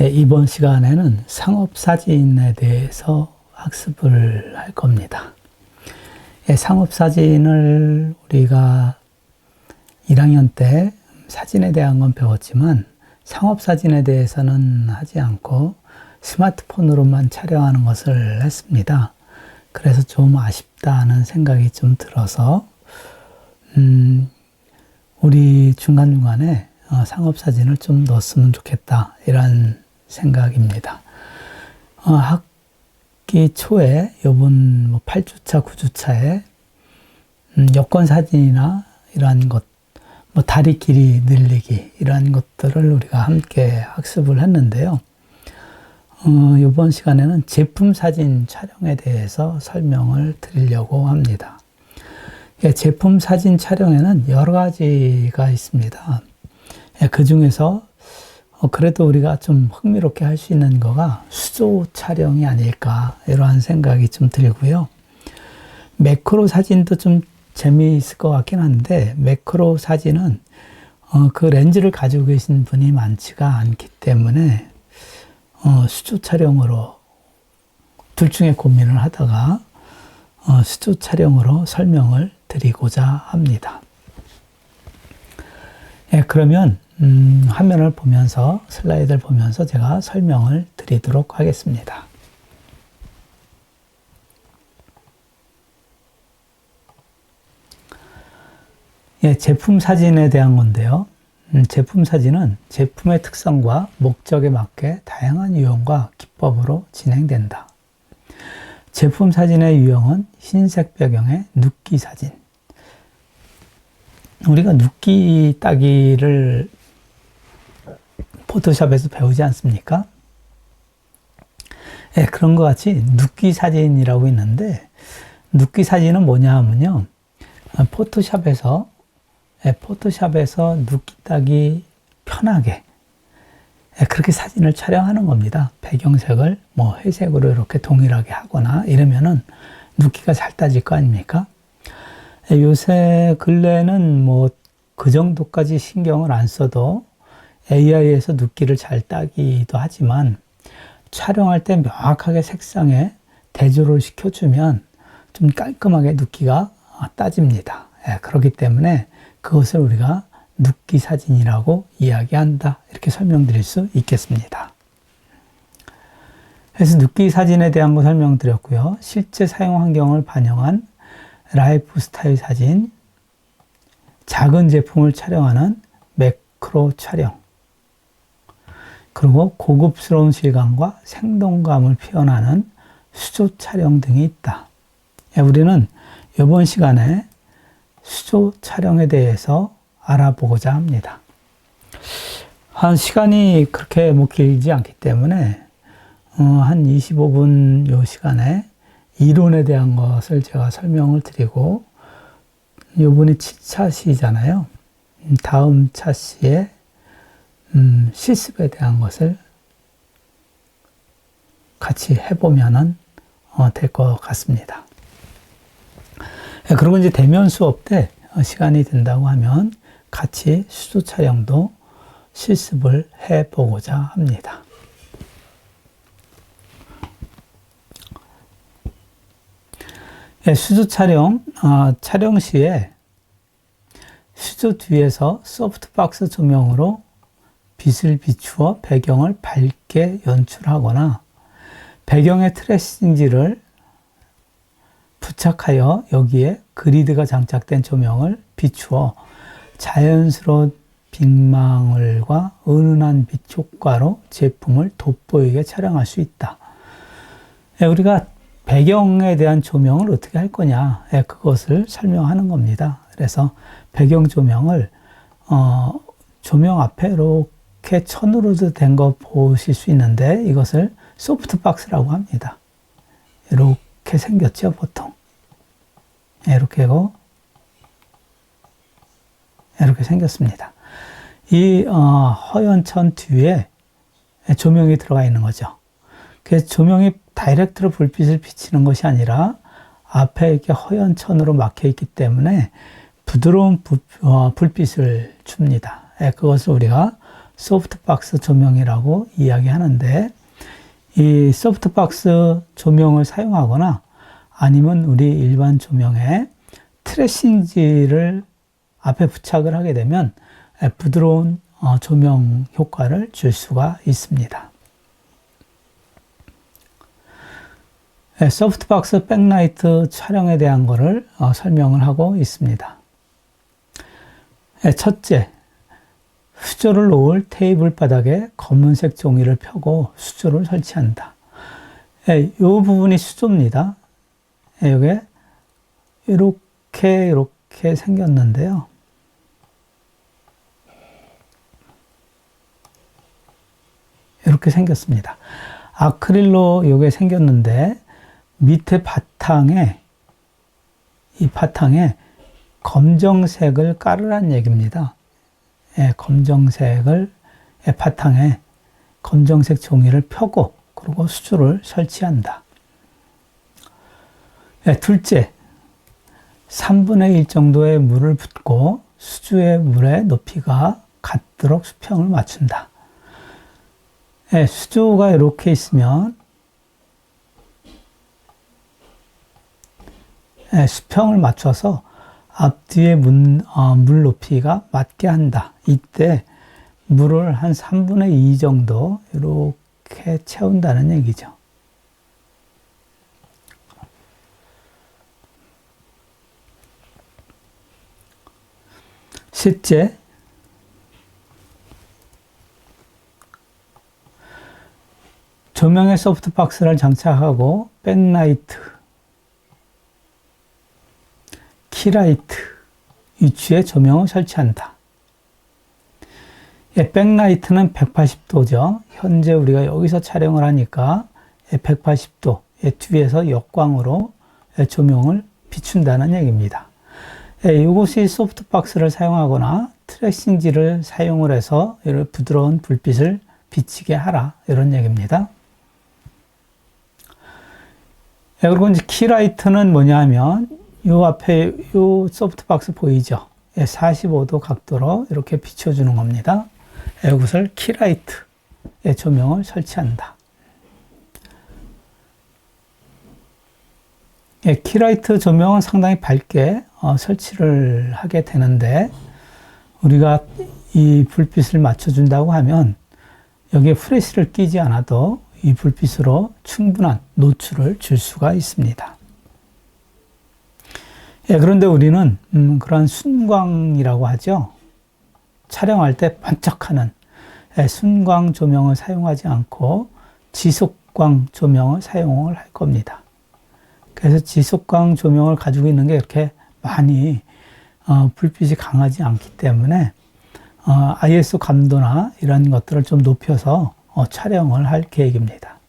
이번 시간에는 상업사진에 대해서 학습을 할 겁니다. 상업사진을 우리가 1학년 때 사진에 대한 건 배웠지만 상업사진에 대해서는 하지 않고 스마트폰으로만 촬영하는 것을 했습니다. 그래서 좀 아쉽다는 생각이 좀 들어서 우리 중간중간에 상업사진을 좀 넣었으면 좋겠다 이런 생각입니다. 학기 초에 요번 8주차, 9주차에 여권사진이나 이러한 것, 다리 길이 늘리기 이러한 것들을 우리가 함께 학습을 했는데요. 이번 시간에는 제품 사진 촬영에 대해서 설명을 드리려고 합니다. 제품 사진 촬영에는 여러 가지가 있습니다. 그 중에서 그래도 우리가 좀 흥미롭게 할 수 있는 거가 수조 촬영이 아닐까 이러한 생각이 좀 들고요. 매크로 사진도 좀 재미있을 것 같긴 한데 매크로 사진은 그 렌즈를 가지고 계신 분이 많지가 않기 때문에 수조 촬영으로 둘 중에 고민을 하다가 수조 촬영으로 설명을 드리고자 합니다. 그러면 화면을 보면서 슬라이드를 보면서 제가 설명을 드리도록 하겠습니다. 제품 사진에 대한 건데요. 제품 사진은 제품의 특성과 목적에 맞게 다양한 유형과 기법으로 진행된다. 제품 사진의 유형은 흰색 배경의 눕기 사진. 우리가 눕기 따기를 포토샵에서 배우지 않습니까? 그런 것 같이 눕기 사진이라고 있는데 눕기 사진은 뭐냐 하면요. 포토샵에서 눕기 따기 편하게 그렇게 사진을 촬영하는 겁니다. 배경색을 회색으로 이렇게 동일하게 하거나 이러면은 눕기가 잘 따질 거 아닙니까? 요새 근래는 그 정도까지 신경을 안 써도 AI에서 눕기를 잘 따기도 하지만 촬영할 때 명확하게 색상에 대조를 시켜주면 좀 깔끔하게 눕기가 따집니다. 그렇기 때문에 그것을 우리가 눕기 사진이라고 이야기한다. 이렇게 설명드릴 수 있겠습니다. 그래서 눕기 사진에 대한 거 설명드렸고요. 실제 사용 환경을 반영한 라이프 스타일 사진, 작은 제품을 촬영하는 매크로 촬영, 그리고 고급스러운 질감과 생동감을 표현하는 수조 촬영 등이 있다. 우리는 이번 시간에 수조 촬영에 대해서 알아보고자 합니다. 한 시간이 그렇게 길지 않기 때문에 한 25분 요 시간에 이론에 대한 것을 제가 설명을 드리고 요번이 7차시잖아요. 다음 차시에 실습에 대한 것을 같이 해보면 될 것 같습니다. 그리고 이제 대면 수업 때 시간이 된다고 하면 같이 수조 촬영도 실습을 해보고자 합니다. 수조 촬영, 촬영 시에 수조 뒤에서 소프트박스 조명으로 빛을 비추어 배경을 밝게 연출하거나 배경에 트레싱지를 부착하여 여기에 그리드가 장착된 조명을 비추어 자연스러운 빛망울과 은은한 빛 효과로 제품을 돋보이게 촬영할 수 있다. 우리가 배경에 대한 조명을 어떻게 할 거냐, 그것을 설명하는 겁니다. 그래서 배경 조명을 조명 앞에 이렇게 천으로 된 거 보실 수 있는데 이것을 소프트박스라고 합니다. 이렇게 생겼죠, 보통. 이렇게 하고 이렇게 생겼습니다. 이 허연 천 뒤에 조명이 들어가 있는 거죠. 그래서 조명이 다이렉트로 불빛을 비치는 것이 아니라 앞에 이렇게 허연 천으로 막혀 있기 때문에 부드러운 불빛을 줍니다. 그것을 우리가 소프트박스 조명이라고 이야기하는데, 이 소프트박스 조명을 사용하거나 아니면 우리 일반 조명에 트레싱지를 앞에 부착을 하게 되면 부드러운 조명 효과를 줄 수가 있습니다. 소프트박스 백라이트 촬영에 대한 것을 설명을 하고 있습니다. 첫째, 수조를 놓을 테이블 바닥에 검은색 종이를 펴고 수조를 설치한다. 이 부분이 수조입니다. 이게 이렇게 생겼는데요. 이렇게 생겼습니다. 아크릴로 이게 생겼는데 밑에 바탕에, 이 바탕에 검정색을 깔으란 얘기입니다. 검정색을 바탕에 검정색 종이를 펴고 그리고 수조를 설치한다. 둘째, 3분의 1 정도의 물을 붓고 수조의 물의 높이가 같도록 수평을 맞춘다. 수조가 이렇게 있으면 수평을 맞춰서 앞뒤의 물 높이가 맞게 한다. 이때 물을 한 3분의 2 정도 이렇게 채운다는 얘기죠. 셋째, 조명에 소프트박스를 장착하고 백라이트, 키라이트 위치에 조명을 설치한다. 백라이트는 180도죠. 현재 우리가 여기서 촬영을 하니까 180도 뒤에서 역광으로 조명을 비춘다는 얘기입니다. 이것이 소프트박스를 사용하거나 트레싱지를 사용을 해서 이런 부드러운 불빛을 비치게 하라, 이런 얘기입니다. 그리고 이제 키라이트는 뭐냐 하면 요 앞에 요 소프트박스 보이죠? 45도 각도로 이렇게 비춰주는 겁니다. 이것을 키라이트 조명을 설치한다. 키라이트 조명은 상당히 밝게 설치를 하게 되는데, 우리가 이 불빛을 맞춰준다고 하면 여기에 프레시를 끼지 않아도 이 불빛으로 충분한 노출을 줄 수가 있습니다. 그런데 우리는 그러한 순광이라고 하죠. 촬영할 때 반짝하는 순광 조명을 사용하지 않고 지속광 조명을 사용을 할 겁니다. 그래서 지속광 조명을 가지고 있는 게 이렇게 많이 불빛이 강하지 않기 때문에 ISO 감도나 이런 것들을 좀 높여서 촬영을 할 계획입니다.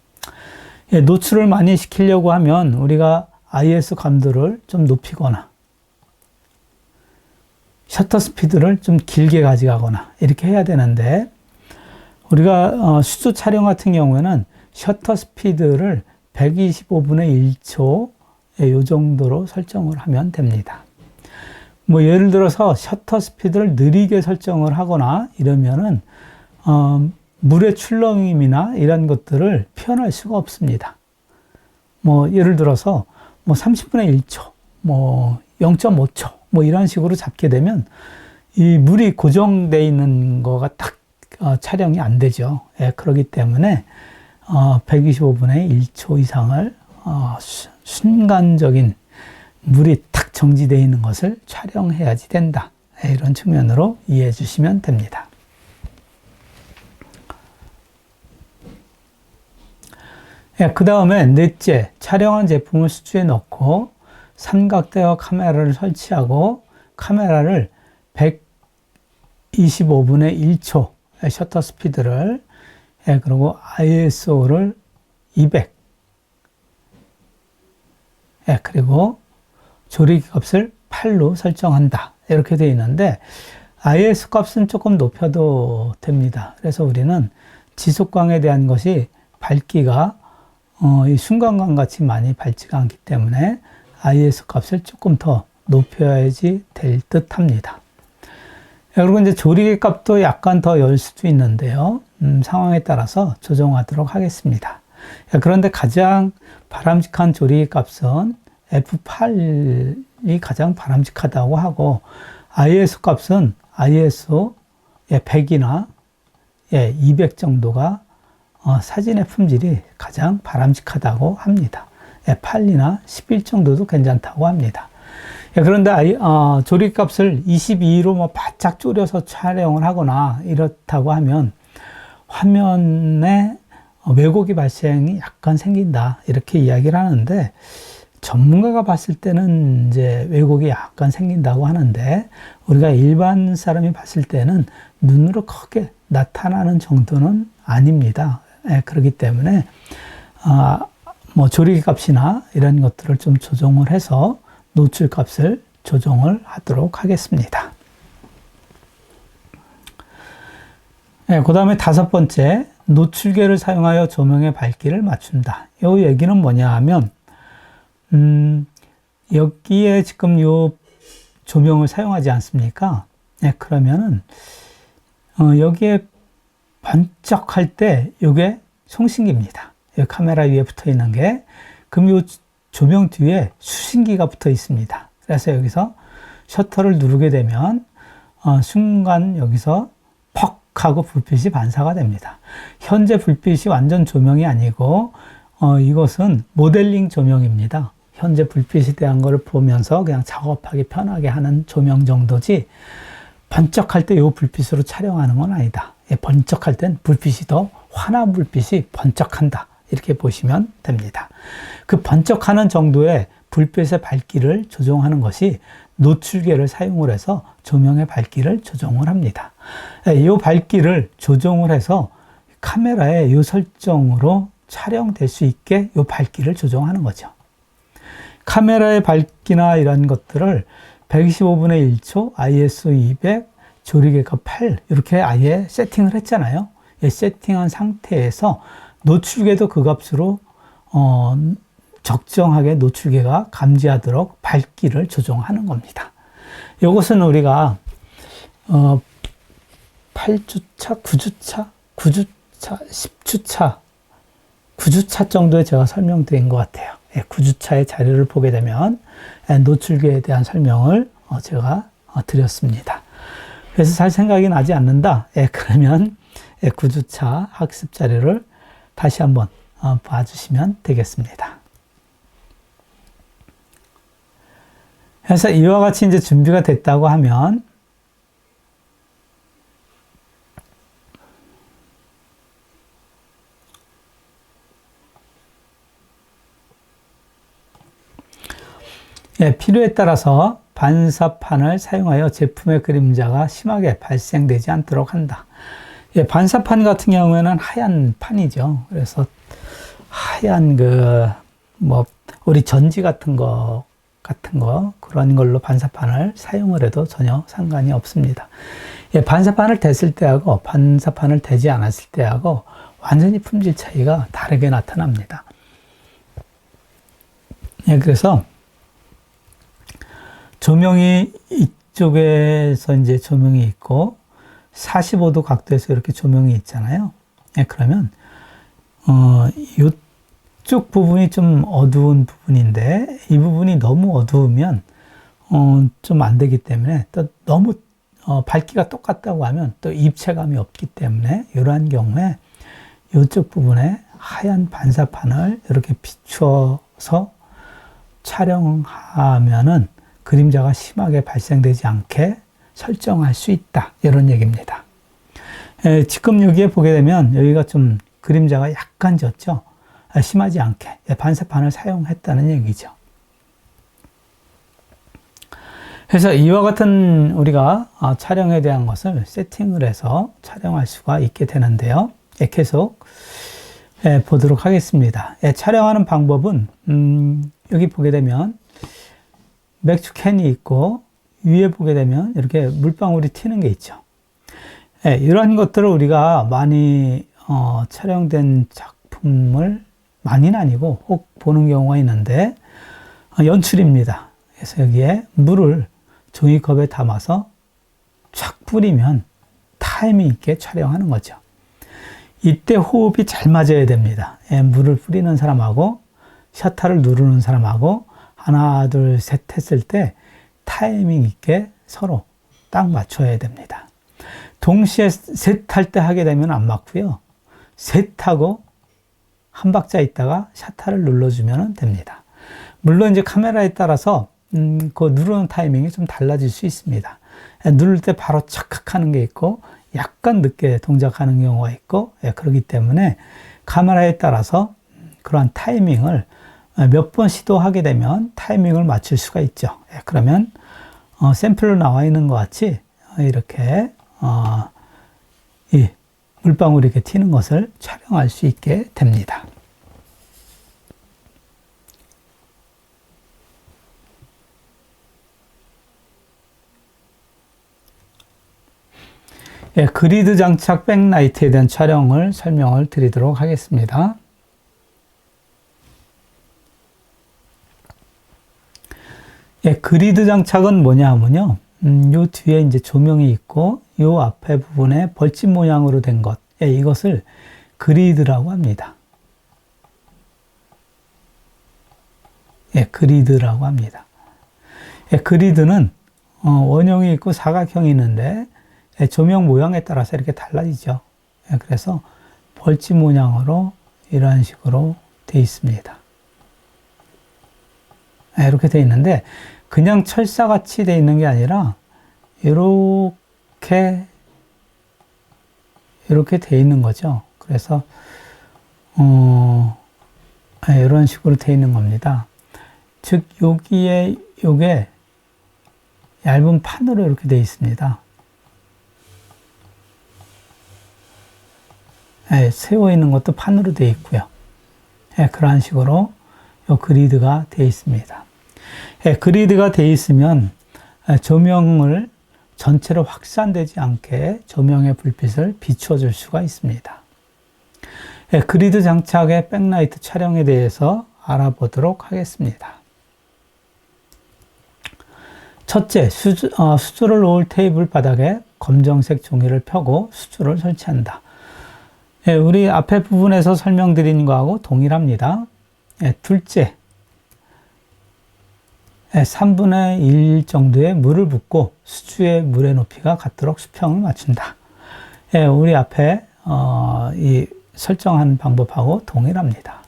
노출을 많이 시키려고 하면 우리가 ISO 감도를 좀 높이거나 셔터 스피드를 좀 길게 가져가거나 이렇게 해야 되는데, 우리가 수조 촬영 같은 경우에는 셔터 스피드를 125분의 1초 이 정도로 설정을 하면 됩니다. 뭐 예를 들어서 셔터 스피드를 느리게 설정을 하거나 이러면은 물의 출렁임이나 이런 것들을 표현할 수가 없습니다. 뭐 예를 들어서 뭐 30분의 1초, 뭐 0.5초, 뭐 이런 식으로 잡게 되면 이 물이 고정되어 있는 거가 딱 촬영이 안 되죠. 그렇기 때문에 125분의 1초 이상을 순간적인 물이 탁 정지되어 있는 것을 촬영해야지 된다. 이런 측면으로 이해해 주시면 됩니다. 그 다음에 넷째, 촬영한 제품을 수조에 넣고 삼각대와 카메라를 설치하고 카메라를 125분의 1초 셔터 스피드를, 그리고 ISO를 200, 그리고 조리기 값을 8로 설정한다. 이렇게 되어 있는데 ISO 값은 조금 높여도 됩니다. 그래서 우리는 지속광에 대한 것이 밝기가 이 순간광 같이 많이 밝지가 않기 때문에 ISO 값을 조금 더 높여야지 될 듯 합니다. 그리고 이제 조리개 값도 약간 더 열 수도 있는데요. 상황에 따라서 조정하도록 하겠습니다. 그런데 가장 바람직한 조리개 값은 F8이 가장 바람직하다고 하고, ISO 값은 ISO 100이나 200 정도가 사진의 품질이 가장 바람직하다고 합니다. 8이나 11 정도도 괜찮다고 합니다. 그런데 조리값을 22로 뭐 바짝 줄여서 촬영을 하거나 이렇다고 하면 화면에 왜곡이 발생이 약간 생긴다, 이렇게 이야기를 하는데, 전문가가 봤을 때는 이제 왜곡이 약간 생긴다고 하는데, 우리가 일반 사람이 봤을 때는 눈으로 크게 나타나는 정도는 아닙니다. 그렇기 때문에 뭐 조리개 값이나 이런 것들을 좀 조정을 해서 노출 값을 조정을 하도록 하겠습니다. 그 다음에 5번째, 노출계를 사용하여 조명의 밝기를 맞춘다. 이 얘기는 뭐냐 하면, 여기에 지금 요 조명을 사용하지 않습니까? 그러면은 여기에 번쩍할 때 요게 송신기입니다. 여기 카메라 위에 붙어 있는 게, 그럼 요 조명 뒤에 수신기가 붙어 있습니다. 그래서 여기서 셔터를 누르게 되면 순간 여기서 퍽 하고 불빛이 반사가 됩니다. 현재 불빛이 완전 조명이 아니고 이것은 모델링 조명입니다. 현재 불빛에 대한 것을 보면서 그냥 작업하기 편하게 하는 조명 정도지, 번쩍할 때 이 불빛으로 촬영하는 건 아니다. 번쩍할 땐 불빛이 더 환한 불빛이 번쩍한다, 이렇게 보시면 됩니다. 그 번쩍하는 정도의 불빛의 밝기를 조정하는 것이 노출계를 사용을 해서 조명의 밝기를 조정을 합니다. 이 밝기를 조정을 해서 카메라에 이 설정으로 촬영될 수 있게 이 밝기를 조정하는 거죠. 카메라의 밝기나 이런 것들을 125분의 1초, ISO 200, 조리개값 8 이렇게 아예 세팅을 했잖아요. 세팅한 상태에서 노출계도 그 값으로 적정하게 노출계가 감지하도록 밝기를 조정하는 겁니다. 이것은 우리가 8주차, 9주차, 9주차, 10주차, 9주차 정도에 제가 설명드린 것 같아요. 9주차의 자료를 보게 되면 노출계에 대한 설명을 제가 드렸습니다. 그래서 잘 생각이 나지 않는다. 그러면 9주차 학습 자료를 다시 한번 봐주시면 되겠습니다. 그래서 이와 같이 이제 준비가 됐다고 하면 필요에 따라서 반사판을 사용하여 제품의 그림자가 심하게 발생되지 않도록 한다. 반사판 같은 경우에는 하얀 판이죠. 그래서 하얀 우리 전지 같은 거 그런 걸로 반사판을 사용을 해도 전혀 상관이 없습니다. 반사판을 댔을 때하고 반사판을 대지 않았을 때하고 완전히 품질 차이가 다르게 나타납니다. 그래서 조명이 이쪽에서 이제 조명이 있고 45도 각도에서 이렇게 조명이 있잖아요. 그러면 이쪽 부분이 좀 어두운 부분인데 이 부분이 너무 어두우면 좀 안 되기 때문에, 또 너무 밝기가 똑같다고 하면 또 입체감이 없기 때문에, 이러한 경우에 이쪽 부분에 하얀 반사판을 이렇게 비추어서 촬영하면은 그림자가 심하게 발생되지 않게 설정할 수 있다, 이런 얘기입니다. 지금 여기에 보게 되면 여기가 좀 그림자가 약간 졌죠. 심하지 않게 반사판을 사용했다는 얘기죠. 그래서 이와 같은 우리가 촬영에 대한 것을 세팅을 해서 촬영할 수가 있게 되는데요. 계속 보도록 하겠습니다. 촬영하는 방법은 여기 보게 되면 맥주 캔이 있고 위에 보게 되면 이렇게 물방울이 튀는 게 있죠. 이러한 것들을 우리가 많이 촬영된 작품을, 많이는 아니고 혹 보는 경우가 있는데, 연출입니다. 그래서 여기에 물을 종이컵에 담아서 촥 뿌리면 타이밍 있게 촬영하는 거죠. 이때 호흡이 잘 맞아야 됩니다. 물을 뿌리는 사람하고 셔터를 누르는 사람하고 하나, 둘, 셋 했을 때 타이밍 있게 서로 딱 맞춰야 됩니다. 동시에 셋 할 때 하게 되면 안 맞고요. 셋 하고 한 박자 있다가 셔터를 눌러주면 됩니다. 물론 이제 카메라에 따라서 그 누르는 타이밍이 좀 달라질 수 있습니다. 누를 때 바로 착각 하는 게 있고 약간 늦게 동작하는 경우가 있고 그렇기 때문에 카메라에 따라서 그러한 타이밍을 몇 번 시도하게 되면 타이밍을 맞출 수가 있죠. 그러면 샘플로 나와 있는 것 같이 이렇게 이 물방울이 이렇게 튀는 것을 촬영할 수 있게 됩니다. 그리드 장착 백라이트에 대한 촬영을 설명을 드리도록 하겠습니다. 그리드 장착은 뭐냐 하면요. 요 뒤에 이제 조명이 있고, 요 앞에 부분에 벌집 모양으로 된 것. 이것을 그리드라고 합니다. 그리드라고 합니다. 그리드는 원형이 있고 사각형이 있는데, 조명 모양에 따라서 이렇게 달라지죠. 그래서 벌집 모양으로 이런 식으로 되어 있습니다. 이렇게 되어 있는데 그냥 철사같이 되어 있는 게 아니라 이렇게 되어 있는 거죠. 그래서 이런 식으로 되어 있는 겁니다. 즉 여기에 요게 얇은 판으로 이렇게 되어 있습니다. 세워 있는 것도 판으로 되어 있고요. 그러한 식으로 요 그리드가 되어 있습니다. 그리드가 되어 있으면 조명을 전체로 확산되지 않게 조명의 불빛을 비춰줄 수가 있습니다. 그리드 장착의 백라이트 촬영에 대해서 알아보도록 하겠습니다. 첫째, 수조를 놓을 테이블 바닥에 검정색 종이를 펴고 수조를 설치한다. 우리 앞에 부분에서 설명드린 거하고 동일합니다. 둘째, 3분의 1 정도의 물을 붓고 수주의 물의 높이가 같도록 수평을 맞춘다. 우리 앞에 이 설정한 방법하고 동일합니다.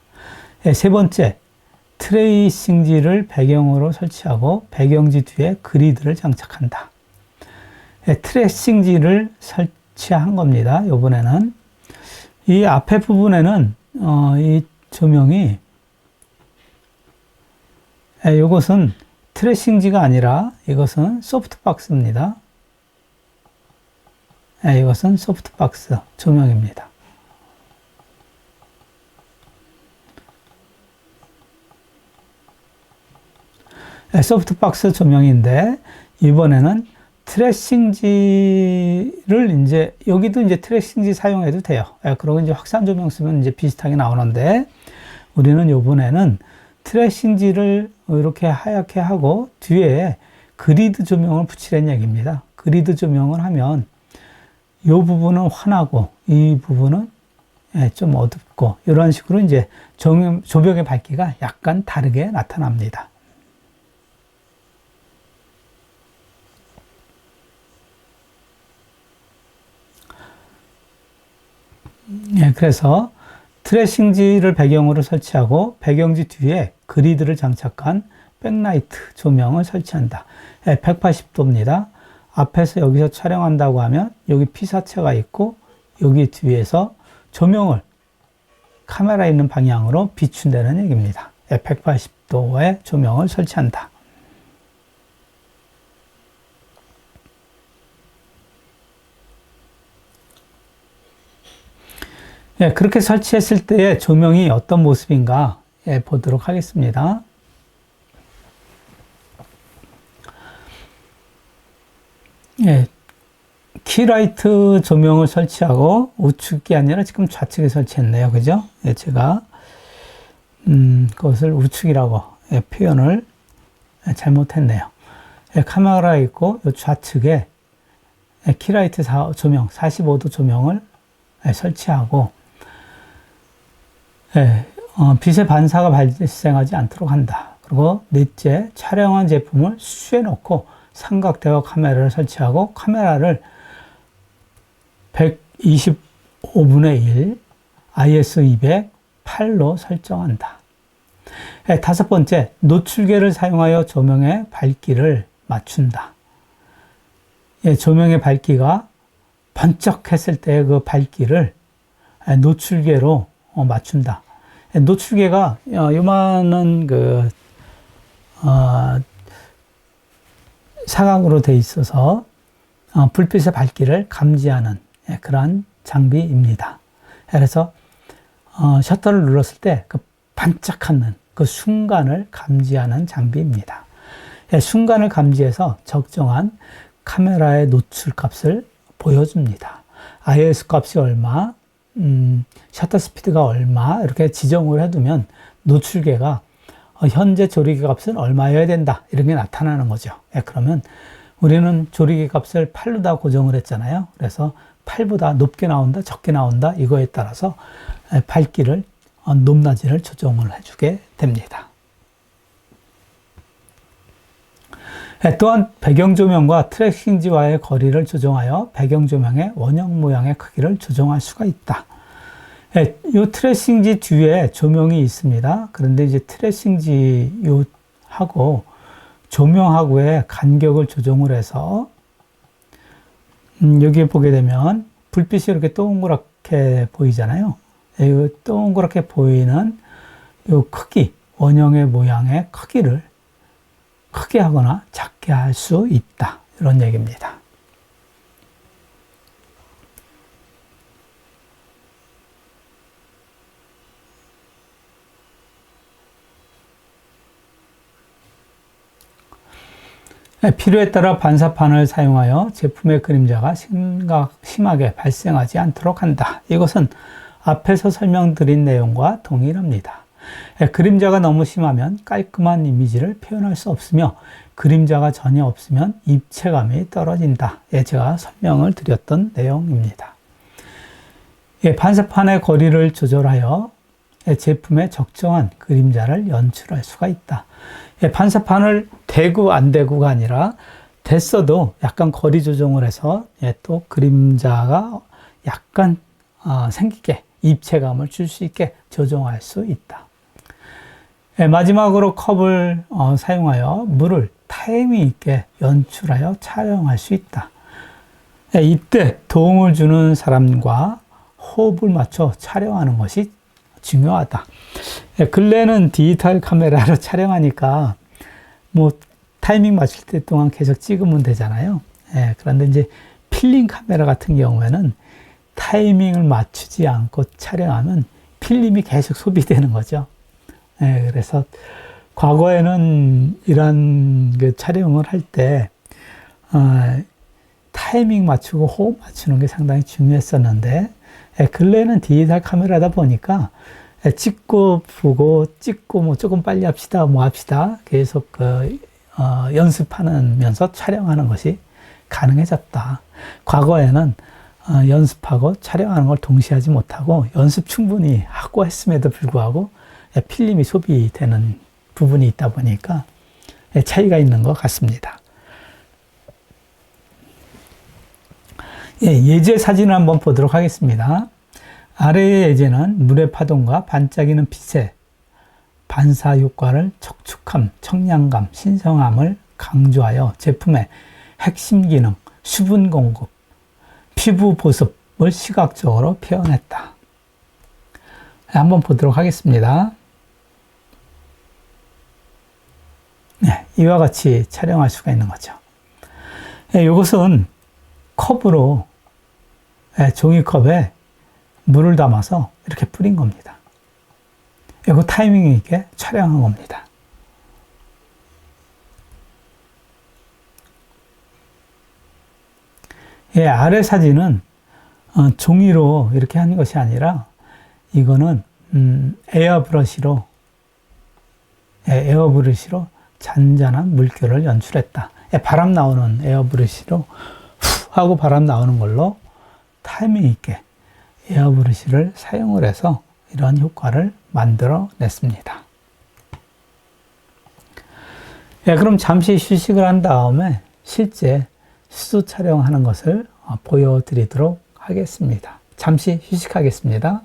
세 번째, 트레이싱지를 배경으로 설치하고 배경지 뒤에 그리드를 장착한다. 트레이싱지를 설치한 겁니다. 이번에는 이 앞에 부분에는 이 조명이 이것은 트레싱지가 아니라 이것은 소프트박스입니다. 이것은 소프트박스 조명입니다. 소프트박스 조명인데 이번에는 트레싱지를 이제 여기도 이제 트레싱지 사용해도 돼요. 그리고 이제 확산 조명 쓰면 이제 비슷하게 나오는데 우리는 이번에는 트레싱지를 이렇게 하얗게 하고 뒤에 그리드 조명을 붙이라는 얘기입니다. 그리드 조명을 하면 이 부분은 환하고 이 부분은 좀 어둡고 이런 식으로 이제 조명의 밝기가 약간 다르게 나타납니다. 그래서 트레싱지를 배경으로 설치하고 배경지 뒤에 그리드를 장착한 백라이트 조명을 설치한다. 180도입니다. 앞에서 여기서 촬영한다고 하면 여기 피사체가 있고 여기 뒤에서 조명을 카메라 있는 방향으로 비춘다는 얘기입니다. 180도의 조명을 설치한다. 그렇게 설치했을 때의 조명이 어떤 모습인가 보도록 하겠습니다. 키라이트 조명을 설치하고 우측이 아니라 지금 좌측에 설치했네요. 그죠? 제가 그것을 우측이라고 표현을 잘못했네요. 카메라가 있고 이 좌측에 키라이트 조명, 45도 조명을 설치하고, 빛의 반사가 발생하지 않도록 한다. 그리고 넷째, 촬영한 제품을 수시에 놓고 삼각대와 카메라를 설치하고 카메라를 125분의 1, IS200, 8로 설정한다. 다섯 번째, 노출계를 사용하여 조명의 밝기를 맞춘다. 조명의 밝기가 번쩍했을 때 그 밝기를 노출계로 맞춘다. 노출계가 요만한 사각으로 돼 있어서 불빛의 밝기를 감지하는 그러한 장비입니다. 그래서 셔터를 눌렀을 때 그 반짝하는 그 순간을 감지하는 장비입니다. 순간을 감지해서 적정한 카메라의 노출 값을 보여줍니다. IS 값이 얼마, 셔터 스피드가 얼마 이렇게 지정을 해두면 노출계가 현재 조리개 값은 얼마여야 된다 이런 게 나타나는 거죠. 그러면 우리는 조리개 값을 8로 다 고정을 했잖아요. 그래서 8보다 높게 나온다 적게 나온다 이거에 따라서 밝기를 높낮이를 조정을 해주게 됩니다. 또한 배경조명과 트래싱지와의 거리를 조정하여 배경조명의 원형 모양의 크기를 조정할 수가 있다. 이 트래싱지 뒤에 조명이 있습니다. 그런데 이제 트래싱지 하고 조명하고의 간격을 조정을 해서 여기에 보게 되면 불빛이 이렇게 동그랗게 보이잖아요. 이 동그랗게 보이는 이 크기, 원형의 모양의 크기를 크게 하거나 작게 할 수 있다. 이런 얘기입니다. 필요에 따라 반사판을 사용하여 제품의 그림자가 심하게 발생하지 않도록 한다. 이것은 앞에서 설명드린 내용과 동일합니다. 그림자가 너무 심하면 깔끔한 이미지를 표현할 수 없으며 그림자가 전혀 없으면 입체감이 떨어진다. 제가 설명을 드렸던 내용입니다. 반사판의 거리를 조절하여 제품의 적정한 그림자를 연출할 수가 있다. 반사판을 대고 안 대고가 아니라 됐어도 약간 거리 조정을 해서 또 그림자가 약간 생기게 입체감을 줄 수 있게 조정할 수 있다. 마지막으로 컵을 사용하여 물을 타이밍 있게 연출하여 촬영할 수 있다. 이때 도움을 주는 사람과 호흡을 맞춰 촬영하는 것이 중요하다. 근래는 디지털 카메라로 촬영하니까 뭐 타이밍 맞출 때 동안 계속 찍으면 되잖아요. 그런데 이제 필름 카메라 같은 경우에는 타이밍을 맞추지 않고 촬영하면 필름이 계속 소비되는 거죠. 그래서 과거에는 이런 그 촬영을 할 때 타이밍 맞추고 호흡 맞추는 게 상당히 중요했었는데 근래는 디지털 카메라다 보니까 찍고 보고 찍고 뭐 조금 빨리 합시다 뭐 합시다 계속 연습하면서 촬영하는 것이 가능해졌다. 과거에는 연습하고 촬영하는 걸 동시에 하지 못하고 연습 충분히 하고 했음에도 불구하고 필름이 소비되는 부분이 있다 보니까 차이가 있는 것 같습니다. 예제 사진을 한번 보도록 하겠습니다. 아래의 예제는 물의 파동과 반짝이는 빛의 반사 효과를 촉촉함, 청량감, 신성함을 강조하여 제품의 핵심 기능, 수분 공급, 피부 보습을 시각적으로 표현했다. 한번 보도록 하겠습니다. 이와 같이 촬영할 수가 있는 거죠. 이것은 컵으로 종이컵에 물을 담아서 이렇게 뿌린 겁니다. 이거 타이밍 있게 촬영한 겁니다. 아래 사진은 종이로 이렇게 한 것이 아니라 이거는 에어브러시로 잔잔한 물결을 연출했다. 바람 나오는 에어브러시로 하고 바람 나오는 걸로 타이밍 있게 에어브러쉬를 사용을 해서 이러한 효과를 만들어 냈습니다. 예, 그럼 잠시 휴식을 한 다음에 실제 시술 촬영하는 것을 보여드리도록 하겠습니다. 잠시 휴식하겠습니다.